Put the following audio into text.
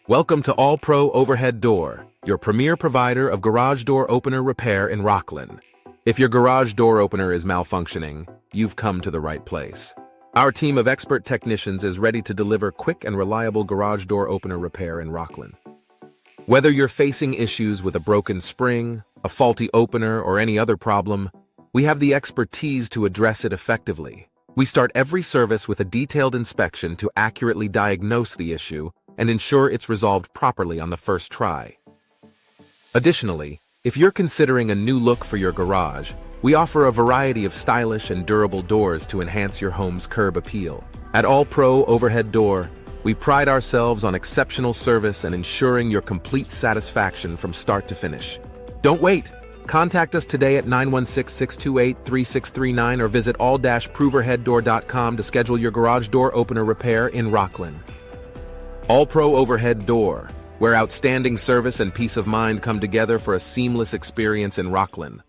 Welcome to All Pro Overhead Door, your premier provider of garage door opener repair in Rocklin. If your garage door opener is malfunctioning, you've come to the right place. Our team of expert technicians is ready to deliver quick and reliable garage door opener repair in Rocklin. Whether you're facing issues with a broken spring, a faulty opener, or any other problem, we have the expertise to address it effectively. We start every service with a detailed inspection to accurately diagnose the issue and ensure it's resolved properly on the first try. Additionally, if you're considering a new look for your garage, we offer a variety of stylish and durable doors to enhance your home's curb appeal. At All Pro Overhead Door, we pride ourselves on exceptional service and ensuring your complete satisfaction from start to finish. Don't wait! Contact us today at 916-628-3639 or visit all-proverheaddoor.com to schedule your garage door opener repair in Rocklin. All Pro Overhead Door, where outstanding service and peace of mind come together for a seamless experience in Rocklin.